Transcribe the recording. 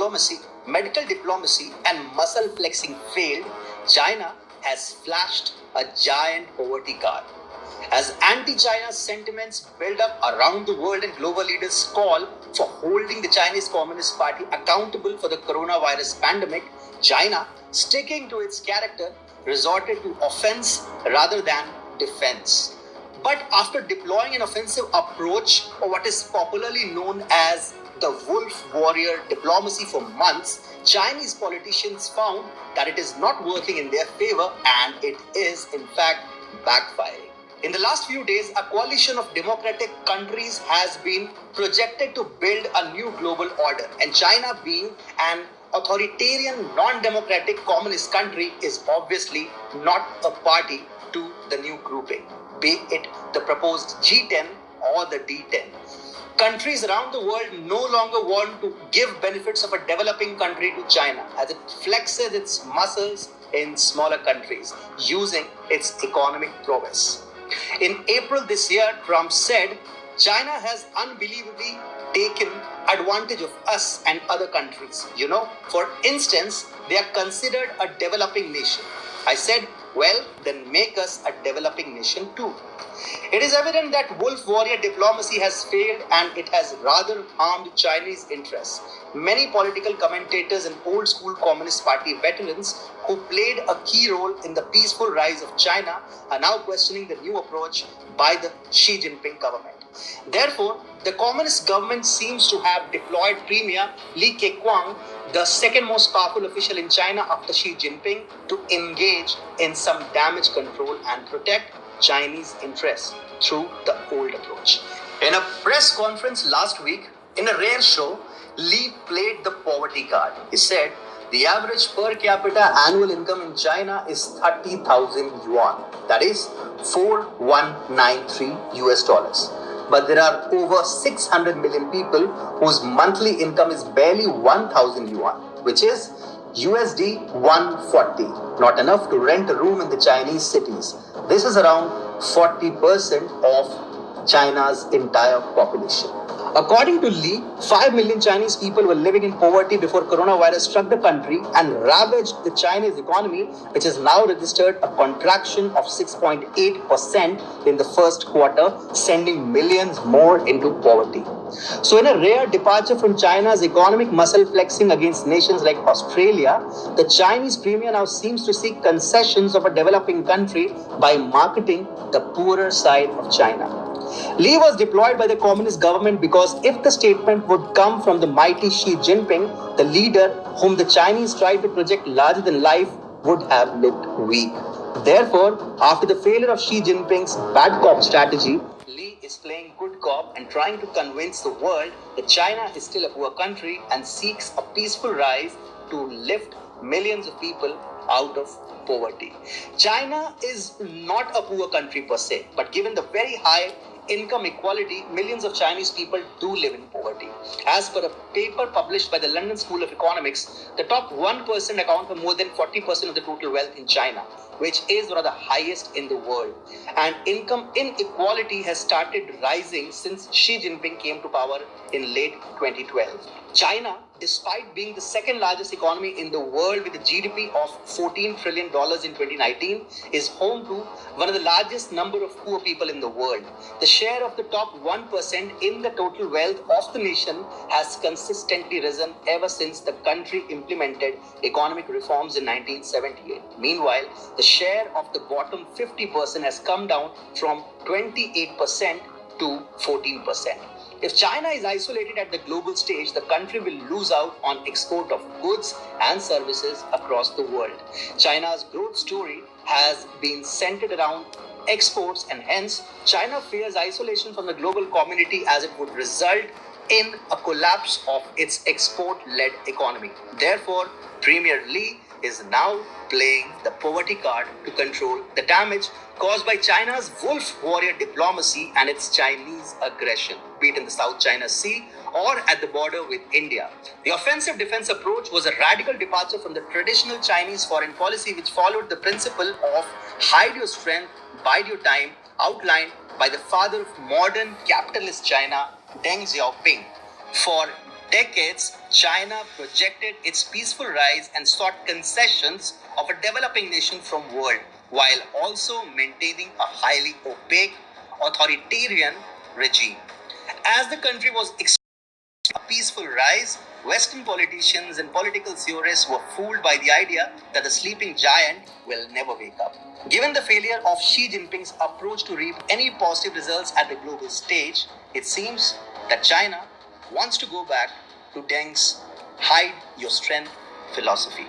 diplomacy, medical diplomacy, and muscle flexing failed, China has flashed a giant poverty card. As anti-China sentiments build up around the world and global leaders call for holding the Chinese Communist Party accountable for the coronavirus pandemic, China, sticking to its character, resorted to offense rather than defense. But after deploying an offensive approach, or what is popularly known as the wolf warrior diplomacy for months, Chinese politicians found that it is not working in their favor and it is in fact backfiring. In the last few days, a coalition of democratic countries has been projected to build a new global order, and China, being an authoritarian, non-democratic communist country, is obviously not a party to the new grouping, be it the proposed G10 or the D10. Countries around the world no longer want to give benefits of a developing country to China, as it flexes its muscles in smaller countries using its economic prowess. In April this year, Trump said, China has unbelievably taken advantage of us and other countries. For instance, they are considered a developing nation. I said, well, then make us a developing nation too. It is evident that wolf warrior diplomacy has failed and it has rather harmed Chinese interests. Many political commentators and old school Communist Party veterans who played a key role in the peaceful rise of China are now questioning the new approach by the Xi Jinping government. Therefore, the Communist government seems to have deployed Premier Li Keqiang, the second most powerful official in China after Xi Jinping, to engage in some damage control and protect Chinese interests through the old approach. In a press conference last week, in a rare show, Li played the poverty card. He said, the average per capita annual income in China is 30,000 yuan. That is 4193 US dollars. But there are over 600 million people whose monthly income is barely 1,000 yuan, which is USD 140. Not enough to rent a room in the Chinese cities. This is around 40% of China's entire population. According to Li, 5 million Chinese people were living in poverty before coronavirus struck the country and ravaged the Chinese economy, which has now registered a contraction of 6.8% in the first quarter, sending millions more into poverty. So in a rare departure from China's economic muscle flexing against nations like Australia, the Chinese premier now seems to seek concessions of a developing country by marketing the poorer side of China. Li was deployed by the communist government because if the statement would come from the mighty Xi Jinping, the leader whom the Chinese tried to project larger than life would have looked weak. Therefore, after the failure of Xi Jinping's bad cop strategy, Li is playing good cop and trying to convince the world that China is still a poor country and seeks a peaceful rise to lift millions of people out of poverty. China is not a poor country per se, but given the very high income equality, millions of Chinese people do live in poverty. As per a paper published by the London School of Economics, the top 1% account for more than 40% of the total wealth in China, which is one of the highest in the world. And income inequality has started rising since Xi Jinping came to power in late 2012. China, despite being the second largest economy in the world with a GDP of $14 trillion in 2019, is home to one of the largest number of poor people in the world. The share of the top 1% in the total wealth of the nation has consistently risen ever since the country implemented economic reforms in 1978. Meanwhile, the share of the bottom 50% has come down from 28% to 14%. If China is isolated at the global stage, the country will lose out on export of goods and services across the world. China's growth story has been centered around exports, and hence China fears isolation from the global community as it would result in a collapse of its export-led economy. Therefore, Premier Li is now playing the poverty card to control the damage caused by China's wolf warrior diplomacy and its Chinese aggression, be it in the South China Sea or at the border with India. The offensive defense approach was a radical departure from the traditional Chinese foreign policy, which followed the principle of hide your strength, bide your time, outlined by the father of modern capitalist China, Deng Xiaoping. For decades, China projected its peaceful rise and sought concessions of a developing nation from world, while also maintaining a highly opaque, authoritarian regime. As the country was a peaceful rise, Western politicians and political theorists were fooled by the idea that the sleeping giant will never wake up. Given the failure of Xi Jinping's approach to reap any positive results at the global stage, it seems that China wants to go back to Deng's hide your strength philosophy.